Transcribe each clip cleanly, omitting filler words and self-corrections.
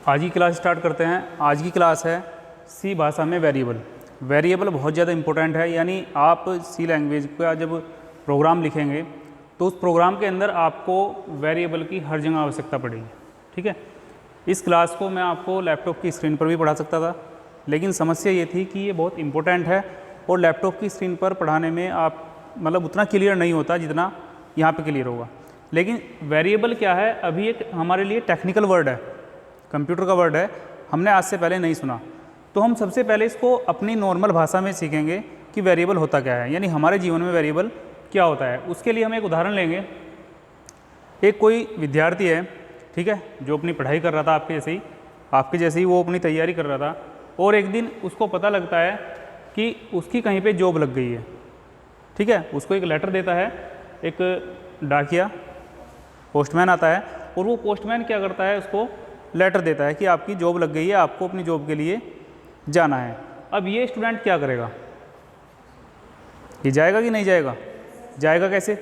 आज की class start करते हैं। आज की क्लास है सी भाषा में वेरिएबल। वेरिएबल बहुत ज़्यादा इंपॉर्टेंट है, यानी आप सी लैंग्वेज का जब प्रोग्राम लिखेंगे तो उस प्रोग्राम के अंदर आपको वेरिएबल की हर जगह आवश्यकता पड़ेगी। ठीक है, इस क्लास को मैं आपको लैपटॉप की स्क्रीन पर भी पढ़ा सकता था, लेकिन समस्या ये थी कि ये बहुत इंपॉर्टेंट है और लैपटॉप की स्क्रीन पर पढ़ाने में आप उतना क्लियर नहीं होता जितना यहाँ पे क्लियर होगा। लेकिन वेरिएबल क्या है, अभी एक हमारे लिए टेक्निकल वर्ड है, कंप्यूटर का वर्ड है, हमने आज से पहले नहीं सुना। तो हम सबसे पहले इसको अपनी नॉर्मल भाषा में सीखेंगे कि वेरिएबल होता क्या है, यानी हमारे जीवन में वेरिएबल क्या होता है। उसके लिए हम एक उदाहरण लेंगे। एक कोई विद्यार्थी है, ठीक है, जो अपनी पढ़ाई कर रहा था आपके जैसे ही वो अपनी तैयारी कर रहा था, और एक दिन उसको पता लगता है कि उसकी कहीं पे जॉब लग गई है। ठीक है, उसको एक लेटर देता है एक डाकिया, पोस्टमैन आता है, और वो पोस्टमैन क्या करता है, उसको लेटर देता है कि आपकी जॉब लग गई है, आपको अपनी जॉब के लिए जाना है। अब ये स्टूडेंट क्या करेगा, ये जाएगा कि नहीं जाएगा? जाएगा कैसे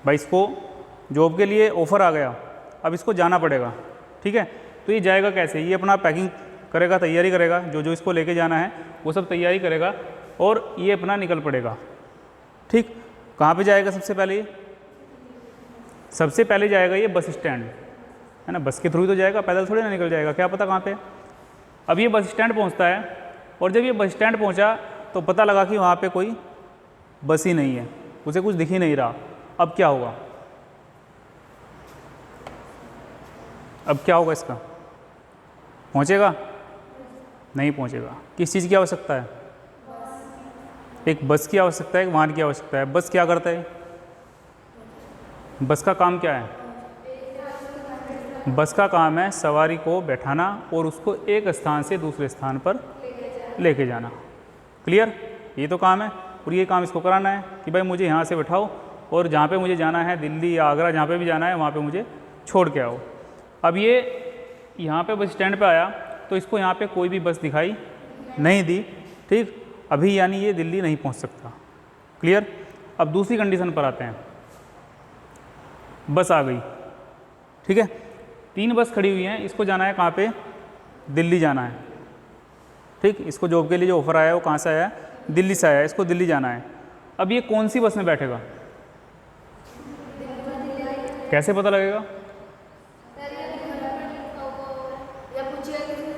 भाई? इसको जॉब के लिए ऑफ़र आ गया, अब इसको जाना पड़ेगा। ठीक है, तो ये जाएगा कैसे? ये अपना पैकिंग करेगा, तैयारी करेगा, जो इसको लेके जाना है वो सब तैयारी करेगा और ये अपना निकल पड़ेगा। ठीक, कहाँ पे जाएगा? सबसे पहले जाएगा ये बस स्टैंड, है ना। बस के थ्रू ही तो जाएगा, पैदल थोड़ी ना निकल जाएगा, क्या पता कहाँ पे। अब ये बस स्टैंड पहुँचता है, और जब ये बस स्टैंड पहुँचा तो पता लगा कि वहाँ पे कोई बस ही नहीं है, उसे कुछ दिख ही नहीं रहा। अब क्या होगा? इसका पहुँचेगा? नहीं पहुँचेगा। किस चीज़ की आवश्यकता है? एक बस की आवश्यकता है, एक वाहन की आवश्यकता है। बस क्या करता है? बस का काम क्या है? बस का काम है सवारी को बैठाना और उसको एक स्थान से दूसरे स्थान पर लेके जाना। क्लियर? ये तो काम है, और ये काम इसको कराना है कि भाई मुझे यहाँ से बैठाओ और जहाँ पे मुझे जाना है, दिल्ली या आगरा, जहाँ पे भी जाना है वहाँ पे मुझे छोड़ के आओ। अब ये यहाँ पे बस स्टैंड पे आया तो इसको यहाँ पे कोई भी बस दिखाई नहीं दी। ठीक, अभी यानी ये दिल्ली नहीं पहुँच सकता। क्लियर? अब दूसरी कंडीशन पर आते हैं। बस आ गई, ठीक है, 3 बस खड़ी हुई हैं, इसको जाना है कहाँ पे? दिल्ली जाना है। ठीक, इसको जॉब के लिए जो ऑफ़र आया है वो कहाँ से आया है? दिल्ली से आया है, इसको दिल्ली जाना है। अब ये कौन सी बस में बैठेगा? कैसे पता लगेगा?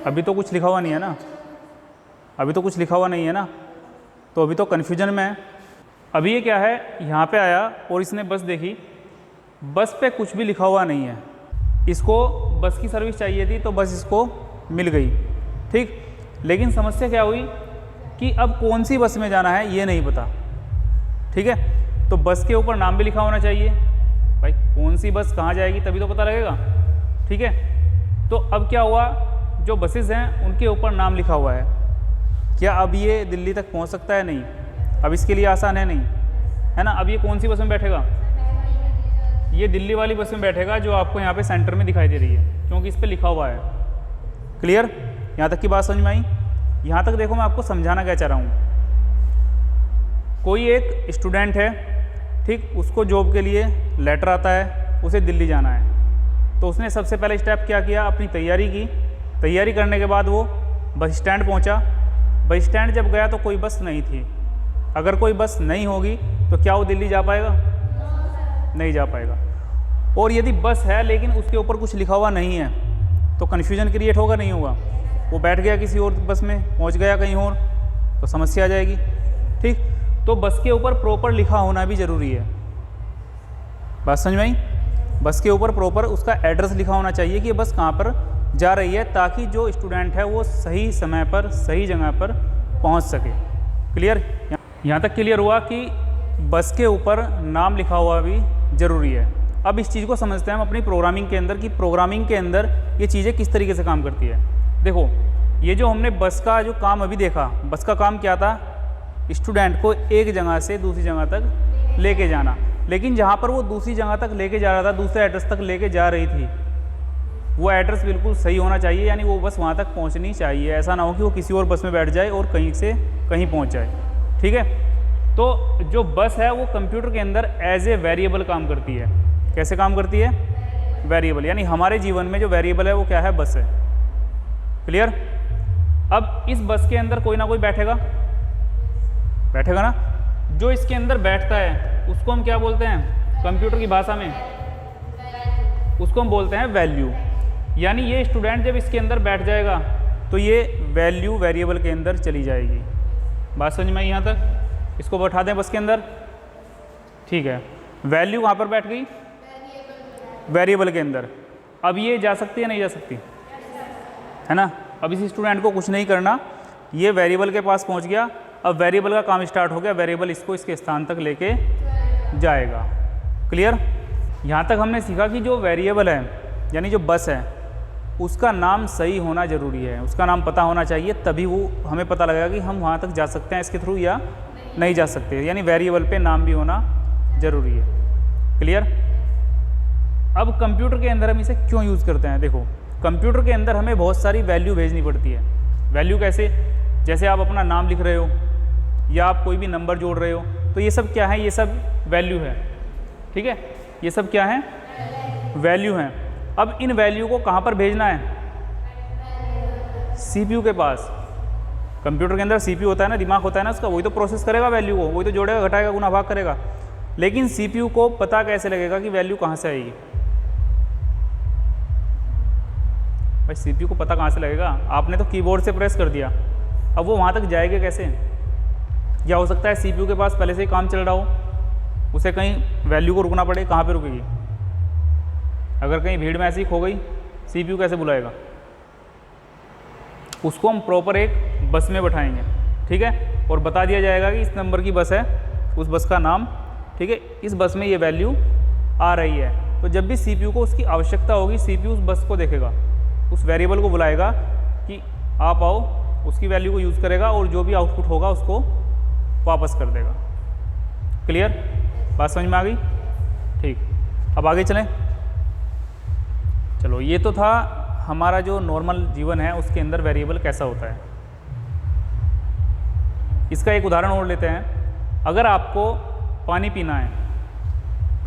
अभी तो कुछ लिखा हुआ नहीं है ना, तो अभी तो कन्फ्यूजन में है। अभी ये क्या है, यहाँ पे आया और इसने बस देखी, बस पे कुछ भी लिखा हुआ नहीं है। इसको बस की सर्विस चाहिए थी तो बस इसको मिल गई। ठीक, लेकिन समस्या क्या हुई कि अब कौन सी बस में जाना है ये नहीं पता। ठीक है, तो बस के ऊपर नाम भी लिखा होना चाहिए भाई, कौन सी बस कहाँ जाएगी तभी तो पता लगेगा। ठीक है, तो अब क्या हुआ, जो बसेस हैं उनके ऊपर नाम लिखा हुआ है। क्या अब ये दिल्ली तक पहुँच सकता है? नहीं, अब इसके लिए आसान है नहीं, है ना। अब ये कौन सी बस में बैठेगा? ये दिल्ली वाली बस में बैठेगा जो आपको यहाँ पे सेंटर में दिखाई दे रही है, क्योंकि इस पर लिखा हुआ है। क्लियर? यहाँ तक की बात समझ में आई? यहाँ तक देखो, मैं आपको समझाना क्या चाह रहा हूँ। कोई एक स्टूडेंट है, ठीक, उसको जॉब के लिए लेटर आता है, उसे दिल्ली जाना है। तो उसने सबसे पहले स्टेप क्या किया? अपनी तैयारी की। तैयारी करने के बाद वो बस स्टैंड पहुँचा। बस स्टैंड जब गया तो कोई बस नहीं थी। अगर कोई बस नहीं होगी तो क्या वो दिल्ली जा पाएगा? नहीं जा पाएगा। और यदि बस है लेकिन उसके ऊपर कुछ लिखा हुआ नहीं है तो कन्फ्यूजन क्रिएट होगा, नहीं होगा? वो बैठ गया किसी और बस में, पहुंच गया कहीं और, तो समस्या आ जाएगी। ठीक, तो बस के ऊपर प्रॉपर लिखा होना भी ज़रूरी है। बात समझ में आई? बस के ऊपर प्रॉपर उसका एड्रेस लिखा होना चाहिए कि बस कहाँ पर जा रही है, ताकि जो स्टूडेंट है वो सही समय पर सही जगह पर पहुँच सके। क्लियर? यहाँ तक क्लियर हुआ कि बस के ऊपर नाम लिखा हुआ भी ज़रूरी है। अब इस चीज़ को समझते हैं हम अपनी प्रोग्रामिंग के अंदर कि प्रोग्रामिंग के अंदर ये चीज़ें किस तरीके से काम करती है। देखो, ये जो हमने बस का जो काम अभी देखा, बस का काम क्या था? स्टूडेंट को एक जगह से दूसरी जगह तक लेके जाना। लेकिन जहाँ पर वो दूसरी जगह तक लेके जा रहा था, दूसरे एड्रेस तक लेके जा रही थी, वो एड्रेस बिल्कुल सही होना चाहिए, यानी वो बस वहाँ तक पहुँचनी चाहिए। ऐसा ना हो कि वो किसी और बस में बैठ जाए और कहीं से कहीं पहुँच जाए। ठीक है, तो जो बस है वो कंप्यूटर के अंदर एज ए वेरिएबल काम करती है। कैसे काम करती है? वेरिएबल, यानी हमारे जीवन में जो वेरिएबल है वो क्या है, बस है। क्लियर। अब इस बस के अंदर कोई ना कोई बैठेगा ना, जो इसके अंदर बैठता है उसको हम क्या बोलते हैं कंप्यूटर की भाषा में, उसको हम बोलते हैं वैल्यू। यानी ये स्टूडेंट जब इसके अंदर बैठ जाएगा तो ये वैल्यू वेरिएबल के अंदर चली जाएगी। बात समझ में आई यहाँ तक? इसको बैठा दें बस के अंदर, ठीक है। वैल्यू कहाँ पर बैठ गई, वेरिएबल के अंदर। अब ये जा सकती है नहीं जा सकती, है ना। अब इस स्टूडेंट को कुछ नहीं करना, ये वेरिएबल के पास पहुँच गया, अब वेरिएबल का काम स्टार्ट हो गया, वेरिएबल इसको इसके स्थान तक लेके जाएगा। क्लियर। यहाँ तक हमने सीखा कि जो वेरिएबल है यानी जो बस है उसका नाम सही होना ज़रूरी है, उसका नाम पता होना चाहिए, तभी वो हमें पता लगेगा कि हम वहाँ तक जा सकते हैं इसके थ्रू या नहीं जा सकते। यानी वेरिएबल पे नाम भी होना ज़रूरी है। क्लियर। अब कंप्यूटर के अंदर हम इसे क्यों यूज़ करते हैं, देखो कंप्यूटर के अंदर हमें बहुत सारी वैल्यू भेजनी पड़ती है। वैल्यू कैसे, जैसे आप अपना नाम लिख रहे हो या आप कोई भी नंबर जोड़ रहे हो, तो ये सब क्या है, ये सब वैल्यू है। ठीक है, ये सब क्या है, वैल्यू हैं। अब इन वैल्यू को कहाँ पर भेजना है, सीपीयू के पास। कंप्यूटर के अंदर सीपीयू होता है ना, दिमाग होता है ना उसका, वही तो प्रोसेस करेगा वैल्यू को, वही तो जोड़ेगा, घटाएगा, गुना भाग करेगा। लेकिन सीपीयू को पता कैसे लगेगा कि वैल्यू कहाँ से आएगी, भाई सीपीयू को पता कहाँ से लगेगा, आपने तो कीबोर्ड से प्रेस कर दिया, अब वो वहाँ तक जाएगा कैसे। या हो सकता है सीपीयू के पास पहले से ही काम चल रहा हो, उसे कहीं वैल्यू को रुकना पड़े, कहाँ पे रुकेगी। अगर कहीं भीड़ में ऐसी खो गई, सीपीयू कैसे बुलाएगा, उसको हम प्रॉपर एक बस में बैठाएंगे, ठीक है, और बता दिया जाएगा कि इस नंबर की बस है, उस बस का नाम, ठीक है, इस बस में ये वैल्यू आ रही है। तो जब भी सीपीयू को उसकी आवश्यकता होगी, सीपीयू उस बस को देखेगा, उस वेरिएबल को बुलाएगा कि आप आओ, उसकी वैल्यू को यूज़ करेगा और जो भी आउटपुट होगा उसको वापस कर देगा। क्लियर, बात समझ में आ गई? ठीक, अब आगे चलें। चलो, ये तो था हमारा जो नॉर्मल जीवन है उसके अंदर वेरिएबल कैसा होता है। इसका एक उदाहरण और लेते हैं। अगर आपको पानी पीना है,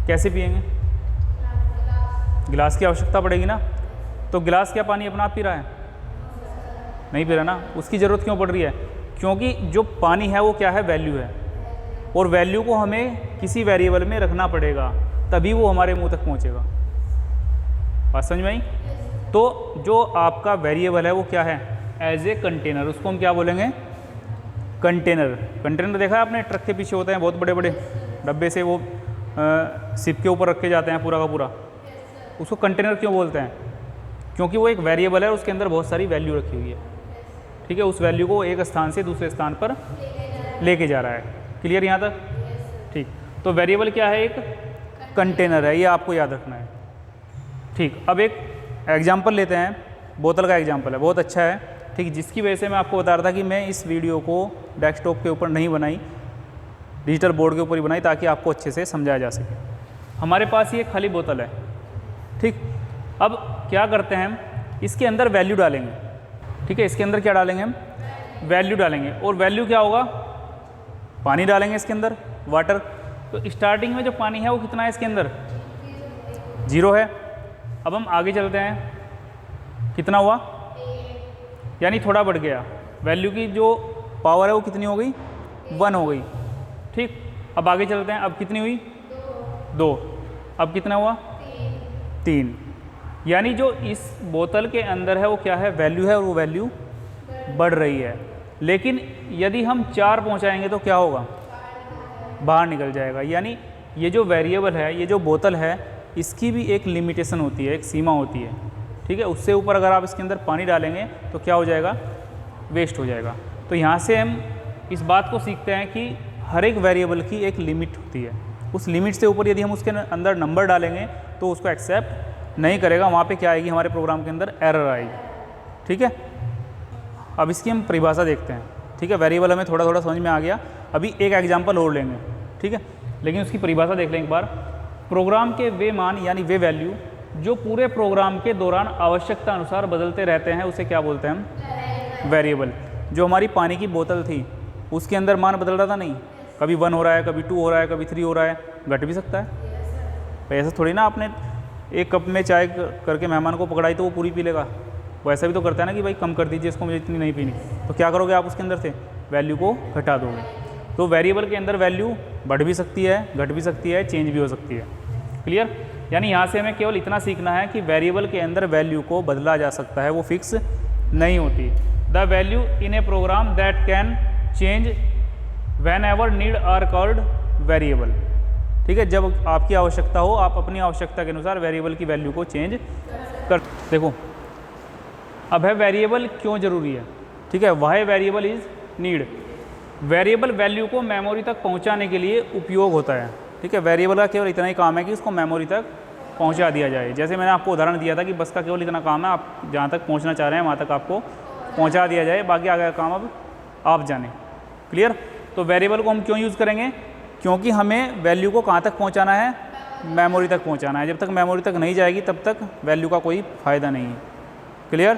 कैसे पिएंगे, गिलास की आवश्यकता पड़ेगी ना। तो गिलास क्या पानी अपना आप पी रहा है, नहीं पी रहा ना, उसकी ज़रूरत क्यों पड़ रही है, क्योंकि जो पानी है वो क्या है, वैल्यू है, और वैल्यू को हमें किसी वेरिएबल में रखना पड़ेगा, तभी वो हमारे मुंह तक पहुंचेगा। बात समझ में आई? तो जो आपका वेरिएबल है वो क्या है, एज ए कंटेनर, उसको हम क्या बोलेंगे, कंटेनर। कंटेनर देखा है आपने, ट्रक के पीछे होते हैं बहुत बड़े बड़े डब्बे से, वो शिप के ऊपर रखे जाते हैं पूरा का पूरा, उसको कंटेनर क्यों बोलते हैं, क्योंकि वो एक वेरिएबल है, उसके अंदर बहुत सारी वैल्यू रखी हुई है, ठीक है, उस वैल्यू को एक स्थान से दूसरे स्थान पर लेके जा रहा है। क्लियर यहाँ तक? ठीक, तो वेरिएबल क्या है, एक कंटेनर है, ये आपको याद रखना है। ठीक, अब एक एग्जाम्पल लेते हैं, बोतल का एग्जाम्पल है, बहुत अच्छा है, ठीक, जिसकी वजह से मैं आपको बता रहा था कि मैं इस वीडियो को डेस्कटॉप के ऊपर नहीं बनाई, डिजिटल बोर्ड के ऊपर ही बनाई, ताकि आपको अच्छे से समझाया जा सके। हमारे पास ये खाली बोतल है, ठीक, अब क्या करते हैं हम, इसके अंदर वैल्यू डालेंगे, ठीक है, इसके अंदर क्या डालेंगे हम, वैल्यू डालेंगे, और वैल्यू क्या होगा, पानी डालेंगे इसके अंदर, वाटर। तो स्टार्टिंग में जो पानी है वो कितना है इसके अंदर, 0 है। अब हम आगे चलते हैं, कितना हुआ, यानी थोड़ा बढ़ गया, वैल्यू की जो पावर है वो कितनी हो गई, 1 हो गई, ठीक। अब आगे चलते हैं, अब कितनी हुई, 2, अब कितना हुआ, 3। यानी जो इस बोतल के अंदर है वो क्या है, वैल्यू है, और वो वैल्यू बढ़ रही है। लेकिन यदि हम 4 पहुंचाएंगे तो क्या होगा, बाहर निकल जाएगा। यानी ये जो वेरिएबल है, ये जो बोतल है, इसकी भी एक लिमिटेशन होती है, एक सीमा होती है, ठीक है, उससे ऊपर अगर आप इसके अंदर पानी डालेंगे तो क्या हो जाएगा, वेस्ट हो जाएगा। तो यहाँ से हम इस बात को सीखते हैं कि हर एक वेरिएबल की एक लिमिट होती है, उस लिमिट से ऊपर यदि हम उसके अंदर नंबर डालेंगे तो उसको एक्सेप्ट नहीं करेगा, वहाँ पे क्या आएगी, हमारे प्रोग्राम के अंदर एरर आएगी, ठीक है। अब इसकी हम परिभाषा देखते हैं, ठीक है, वेरिएबल हमें थोड़ा थोड़ा समझ में आ गया, अभी एक एग्जाम्पल और लेंगे, ठीक है, लेकिन उसकी परिभाषा देख लें एक बार। प्रोग्राम के वे मान यानी वे वैल्यू जो पूरे प्रोग्राम के दौरान आवश्यकता अनुसार बदलते रहते हैं, उसे क्या बोलते हैं हम, वेरिएबल। जो हमारी पानी की बोतल थी उसके अंदर मान बदल रहा था, नहीं, कभी 1 हो रहा है, कभी 2 हो रहा है, कभी 3 हो रहा है, घट भी सकता है। तो ऐसा थोड़ी ना आपने एक कप में चाय करके मेहमान को पकड़ाई तो वो पूरी पी लेगा, वो ऐसा भी तो करता है ना कि भाई कम कर दीजिए इसको, मुझे इतनी नहीं पीनी। तो क्या करोगे आप उसके अंदर से वैल्यू को घटा दोगे। तो वेरिएबल के अंदर वैल्यू बढ़ भी सकती है, घट भी सकती है, चेंज भी हो सकती है। क्लियर? यानी यहाँ से हमें केवल इतना सीखना है कि वेरिएबल के अंदर वैल्यू को बदला जा सकता है, वो फिक्स नहीं होती। The value in a program that can change whenever need are called variable. ठीक है, जब आपकी आवश्यकता हो आप अपनी आवश्यकता के अनुसार वेरिएबल की वैल्यू को चेंज कर। देखो अब है वेरिएबल क्यों ज़रूरी है। ठीक है, Y variable is need. Variable value को मेमोरी तक पहुंचाने के लिए उपयोग होता है। ठीक है, वेरिएबल का केवल इतना ही काम है कि उसको मेमोरी तक पहुंचा दिया जाए। जैसे मैंने आपको उदाहरण दिया था कि बस का केवल इतना काम है, आप जहाँ तक पहुंचना चाह रहे हैं वहाँ तक आपको पहुंचा दिया जाए, बाकी आगे का काम अब आप जाने। क्लियर? तो वेरिएबल को हम क्यों यूज़ करेंगे? क्योंकि हमें वैल्यू को कहाँ तक पहुँचाना है, मेमोरी तक पहुँचाना है। जब तक मेमोरी तक नहीं जाएगी तब तक वैल्यू का कोई फ़ायदा नहीं है। क्लियर?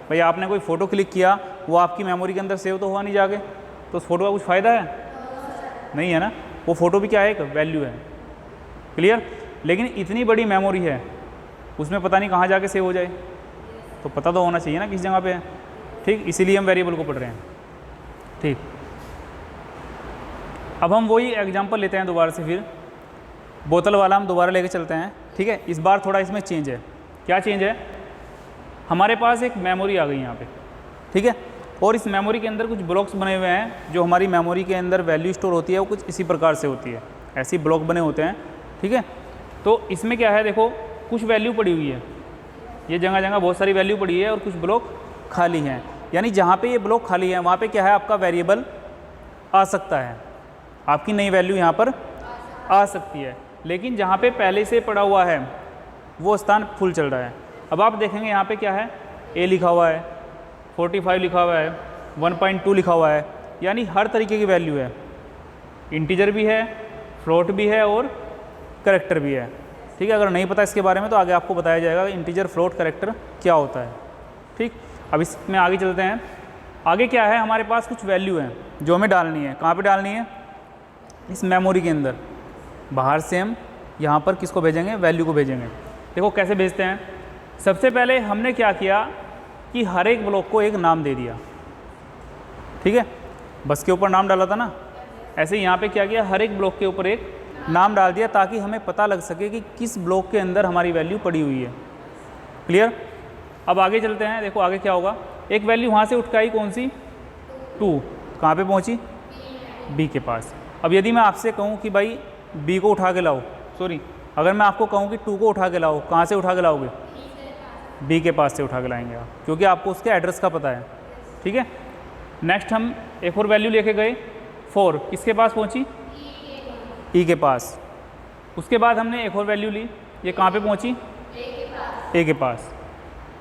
भाई आपने कोई फ़ोटो क्लिक किया, वो आपकी मेमोरी के अंदर सेव तो हुआ नहीं जाके, तो उस फोटो का कुछ फ़ायदा है नहीं है ना। वो फ़ोटो भी क्या है, एक वैल्यू है। क्लियर? लेकिन इतनी बड़ी मेमोरी है, उसमें पता नहीं कहाँ जाके सेव हो जाए, तो पता तो होना चाहिए ना किस जगह पे है। ठीक, इसीलिए हम वेरिएबल को पढ़ रहे हैं। ठीक, अब हम वही एग्जांपल लेते हैं दोबारा से, फिर बोतल वाला हम दोबारा लेके चलते हैं। ठीक है, इस बार थोड़ा इसमें चेंज है। क्या चेंज है? हमारे पास एक मेमोरी आ गई यहाँ पे। ठीक है, और इस मेमोरी के अंदर कुछ ब्लॉक्स बने हुए हैं। जो हमारी मेमोरी के अंदर वैल्यू स्टोर होती है वो कुछ इसी प्रकार से होती है, ऐसी ब्लॉक बने होते हैं। ठीक है, तो इसमें क्या है, देखो कुछ वैल्यू पड़ी हुई है, ये जगह जगह बहुत सारी वैल्यू पड़ी है और कुछ ब्लॉक खाली हैं। यानी जहाँ पे ये ब्लॉक खाली है वहाँ पे क्या है, आपका वेरिएबल आ सकता है, आपकी नई वैल्यू यहाँ पर आ सकती है। लेकिन जहाँ पे पहले से पड़ा हुआ है वो स्थान फुल चल रहा है। अब आप देखेंगे यहाँ पे क्या है, ए लिखा हुआ है, 45 लिखा हुआ है, 1.2 लिखा हुआ है, यानी हर तरीके की वैल्यू है। इंटीजर भी है, फ्लोट भी है और करैक्टर भी है। ठीक है, अगर नहीं पता इसके बारे में तो आगे आपको बताया जाएगा इंटीजर, फ्लोट, करैक्टर क्या होता है। ठीक, अब इसमें आगे चलते हैं। आगे क्या है, हमारे पास कुछ वैल्यू है जो हमें डालनी है। कहाँ पे डालनी है? इस मेमोरी के अंदर। बाहर से हम यहाँ पर किसको भेजेंगे, वैल्यू को भेजेंगे। देखो कैसे भेजते हैं। सबसे पहले हमने क्या किया कि हर एक ब्लॉक को एक नाम दे दिया। ठीक है, बस के ऊपर नाम डाला था ना, ऐसे यहाँ पे क्या किया, हर एक ब्लॉक के ऊपर एक नाम डाल दिया ताकि हमें पता लग सके कि किस ब्लॉक के अंदर हमारी वैल्यू पड़ी हुई है। क्लियर? अब आगे चलते हैं। देखो आगे क्या होगा, एक वैल्यू वहाँ से उठ के आई, कौन सी, 2, कहाँ पे पहुँची, बी के पास। अब यदि मैं आपसे कहूँ कि भाई बी को उठा के लाओ, सॉरी अगर मैं आपको कहूँ कि 2 को उठा के लाओ, कहाँ से उठा के लाओगे, बी के पास से उठा के लाएंगे आप, क्योंकि आपको उसके एड्रेस का पता है। ठीक है, नेक्स्ट हम एक और वैल्यू लेके गए, 4 किसके पास पहुंची, ई के पास। उसके बाद हमने एक और वैल्यू ली, ये कहाँ पे पहुंची, ए के पास।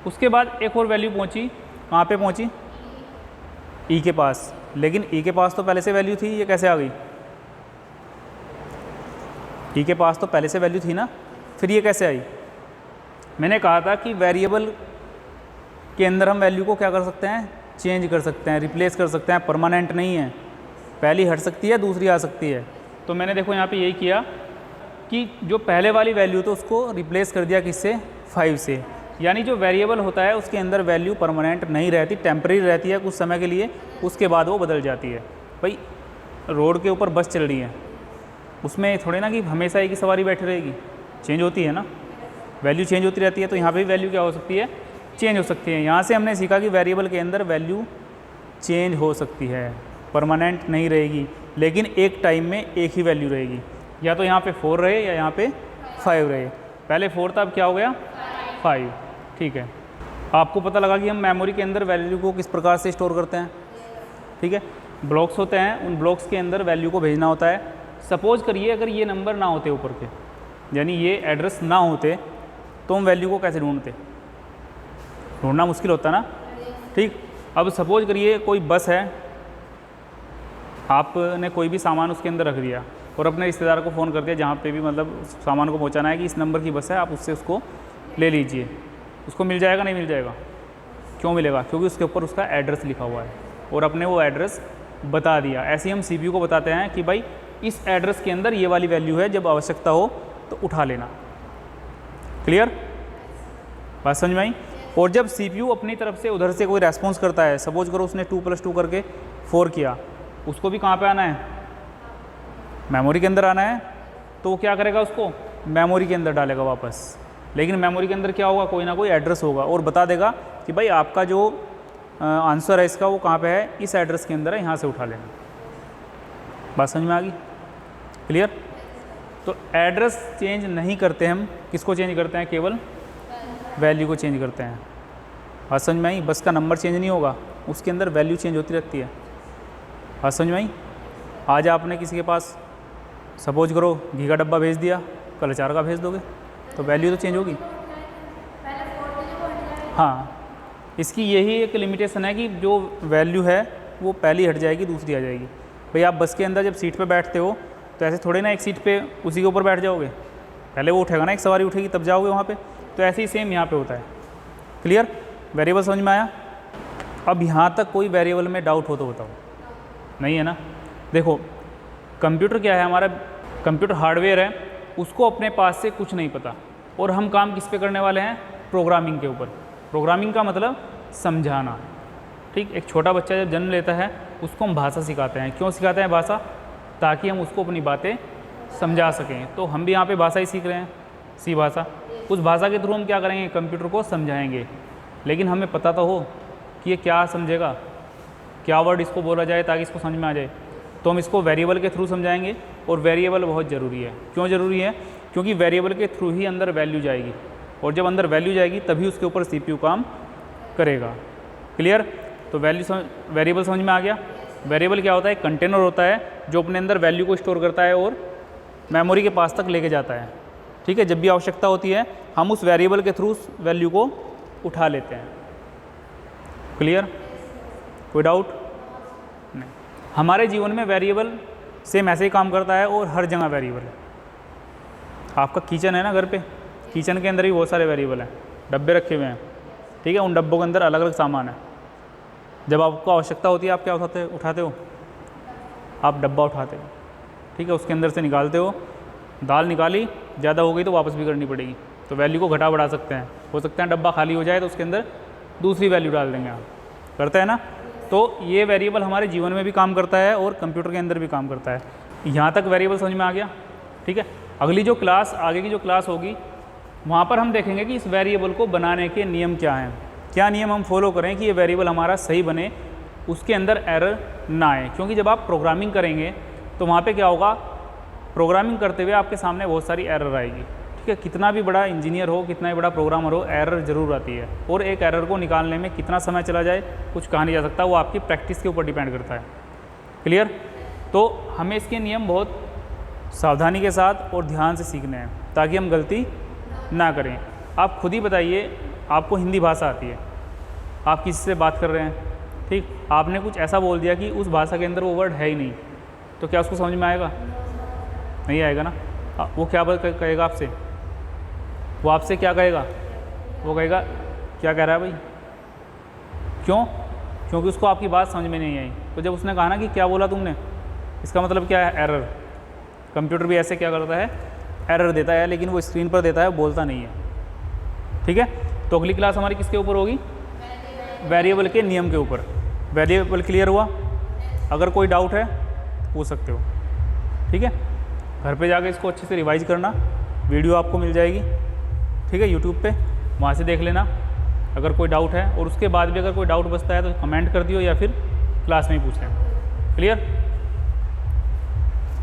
उसके बाद एक और वैल्यू पहुंची, कहाँ पे पहुंची, ई के पास। लेकिन ई के पास तो पहले से वैल्यू थी, ये कैसे आ गई, ई के पास तो पहले से वैल्यू थी ना, फिर ये कैसे आई। मैंने कहा था कि वेरिएबल के अंदर हम वैल्यू को क्या कर सकते हैं, चेंज कर सकते हैं, रिप्लेस कर सकते हैं, परमानेंट नहीं है, पहली हट सकती है दूसरी आ सकती है। तो मैंने देखो यहाँ पे यही किया कि जो पहले वाली वैल्यू तो उसको रिप्लेस कर दिया किससे, 5 से। यानी जो वेरिएबल होता है उसके अंदर वैल्यू परमानेंट नहीं रहती, टेम्परेरी रहती है कुछ समय के लिए, उसके बाद वो बदल जाती है। भाई रोड के ऊपर बस चल रही है, उसमें थोड़े ना कि हमेशा एक ही सवारी बैठी रहेगी, चेंज होती है ना, वैल्यू चेंज होती रहती है। तो यहाँ पे भी वैल्यू क्या हो सकती है, चेंज हो सकती है। यहाँ से हमने सीखा कि वेरिएबल के अंदर वैल्यू चेंज हो सकती है, परमानेंट नहीं रहेगी, लेकिन एक टाइम में एक ही वैल्यू रहेगी। या तो यहाँ पे 4 रहे या यहाँ पे 5 रहे। पहले 4 था, अब क्या हो गया 5। ठीक है, आपको पता लगा कि हम मेमोरी के अंदर वैल्यू को किस प्रकार से स्टोर करते हैं। ठीक है, ब्लॉक्स होते हैं, उन ब्लॉक्स के अंदर वैल्यू को भेजना होता है। सपोज करिए अगर ये नंबर ना होते ऊपर के, यानी ये एड्रेस ना होते, तो हम वैल्यू को कैसे ढूंढते, ढूंढना मुश्किल होता ना। ठीक, अब सपोज करिए कोई बस है, आपने कोई भी सामान उसके अंदर रख दिया और अपने रिश्तेदार को फ़ोन कर दिया जहाँ पे भी मतलब सामान को पहुँचाना है कि इस नंबर की बस है, आप उससे उसको ले लीजिए। उसको मिल जाएगा, नहीं मिल जाएगा, क्यों मिलेगा, क्योंकि उसके ऊपर उसका एड्रेस लिखा हुआ है और अपने वो एड्रेस बता दिया। ऐसे ही हम CPU को बताते हैं कि भाई इस एड्रेस के अंदर ये वाली वैल्यू है, जब आवश्यकता हो तो उठा लेना। क्लियर, बात समझ में आई। और जब CPU अपनी तरफ से उधर से कोई रेस्पॉन्स करता है, सपोज करो उसने 2 + 2 करके 4 किया, उसको भी कहाँ पे आना है, मेमोरी के अंदर आना है, तो वो क्या करेगा, उसको मेमोरी के अंदर डालेगा वापस। लेकिन मेमोरी के अंदर क्या होगा, कोई ना कोई एड्रेस होगा और बता देगा कि भाई आपका जो आंसर है इसका वो कहाँ पे है, इस एड्रेस के अंदर है, यहाँ से उठा लेना। बात समझ में आ गई, क्लियर। तो एड्रेस चेंज नहीं करते हम, किसको चेंज करते हैं, केवल वैल्यू को चेंज करते हैं। बात समझ में आई। बस का नंबर चेंज नहीं होगा, उसके अंदर वैल्यू चेंज होती रहती है। बात समझ में आई। आज आपने किसी के पास सपोज करो घी का डब्बा भेज दिया, कल अचार का भेज दोगे तो वैल्यू तो चेंज होगी। हाँ, इसकी यही एक लिमिटेशन है कि जो वैल्यू है वो पहली हट जाएगी, दूसरी आ जाएगी। भाई आप बस के अंदर जब सीट पे बैठते हो तो ऐसे थोड़े ना एक सीट पे उसी के ऊपर बैठ जाओगे, पहले वो उठेगा ना, एक सवारी उठेगी तब जाओगे वहाँ पे। तो ऐसे ही सेम यहाँ पे होता है। क्लियर, वेरिएबल समझ में आया। अब यहाँ तक कोई वेरिएबल में डाउट हो तो बताओ, नहीं है ना। देखो कंप्यूटर क्या है, हमारा कंप्यूटर हार्डवेयर है, उसको अपने पास से कुछ नहीं पता, और हम काम किस पे करने वाले हैं, प्रोग्रामिंग के ऊपर। प्रोग्रामिंग का मतलब समझाना, ठीक। एक छोटा बच्चा जब जन्म लेता है उसको हम भाषा सिखाते हैं। क्यों सिखाते हैं भाषा, ताकि हम उसको अपनी बातें समझा सकें। तो हम भी यहाँ पे भाषा ही सीख रहे हैं, सी भाषा। उस भाषा के थ्रू हम क्या करेंगे, कंप्यूटर को समझाएंगे। लेकिन हमें पता तो हो कि ये क्या समझेगा, क्या वर्ड इसको बोला जाए ताकि इसको समझ में आ जाए। तो हम इसको वेरिएबल के थ्रू समझाएंगे, और वेरिएबल बहुत ज़रूरी है। क्यों ज़रूरी है, क्योंकि वेरिएबल के थ्रू ही अंदर वैल्यू जाएगी, और जब अंदर वैल्यू जाएगी तभी उसके ऊपर CPU काम करेगा। क्लियर। तो वेरिएबल समझ में आ गया। वेरिएबल क्या होता है, कंटेनर होता है जो अपने अंदर वैल्यू को स्टोर करता है और मेमोरी के पास तक लेके जाता है, ठीक है। जब भी आवश्यकता होती है हम उस वेरिएबल के थ्रू उस वैल्यू को उठा लेते हैं। क्लियर, कोई डाउट नहीं। हमारे जीवन में वेरिएबल सेम ऐसे ही काम करता है, और हर जगह वेरिएबल है। आपका किचन है ना घर पे, किचन के अंदर भी बहुत सारे वेरिएबल हैं, डब्बे रखे हुए हैं, ठीक है। उन डब्बों के अंदर अलग अलग सामान है। जब आपको आवश्यकता होती है आप क्या उठाते हो, आप डब्बा उठाते हो, ठीक है। उसके अंदर से निकालते हो, दाल निकाली, ज़्यादा हो गई तो वापस भी करनी पड़ेगी, तो वैल्यू को घटा बढ़ा सकते हैं। हो सकता है डब्बा खाली हो जाए तो उसके अंदर दूसरी वैल्यू डाल देंगे, आप करते हैं ना। तो ये वेरिएबल हमारे जीवन में भी काम करता है और कंप्यूटर के अंदर भी काम करता है। यहाँ तक वेरिएबल समझ में आ गया, ठीक है। अगली जो क्लास, आगे की जो क्लास होगी, वहाँ पर हम देखेंगे कि इस वेरिएबल को बनाने के नियम क्या हैं, क्या नियम हम फॉलो करें कि ये वेरिएबल हमारा सही बने, उसके अंदर एरर ना आए। क्योंकि जब आप प्रोग्रामिंग करेंगे तो वहाँ पे क्या होगा, प्रोग्रामिंग करते हुए आपके सामने बहुत सारी एरर आएगी, ठीक है। कितना भी बड़ा इंजीनियर हो, कितना भी बड़ा प्रोग्रामर हो, एरर ज़रूर आती है। और एक एरर को निकालने में कितना समय चला जाए कुछ कहा नहीं जा सकता, वो आपकी प्रैक्टिस के ऊपर डिपेंड करता है। क्लियर। तो हमें इसके नियम बहुत सावधानी के साथ और ध्यान से सीखने हैं ताकि हम गलती ना करें। आप खुद ही बताइए, आपको हिंदी भाषा आती है, आप किसी से बात कर रहे हैं, ठीक, आपने कुछ ऐसा बोल दिया कि उस भाषा के अंदर वो वर्ड है ही नहीं, तो क्या उसको समझ में आएगा, नहीं आएगा ना। वो क्या कहेगा आपसे, वो आपसे क्या कहेगा, वो कहेगा क्या कह रहा है भाई, क्यों, क्योंकि उसको आपकी बात समझ में नहीं आई। तो जब उसने कहा ना कि क्या बोला तुमने, इसका मतलब क्या है, एरर। कंप्यूटर भी ऐसे क्या करता है, एरर देता है, लेकिन वो स्क्रीन पर देता है, बोलता नहीं है, ठीक है। तो अगली क्लास हमारी किसके ऊपर होगी, वेरिएबल के नियम के ऊपर। वेरिएबल क्लियर हुआ। अगर कोई डाउट है पूछ सकते हो, ठीक है। घर पे जाके इसको अच्छे से रिवाइज करना, वीडियो आपको मिल जाएगी, ठीक है, यूट्यूब पे, वहाँ से देख लेना अगर कोई डाउट है। और उसके बाद भी अगर कोई डाउट बचता है तो कमेंट कर दियो या फिर क्लास में ही पूछ लेना। क्लियर।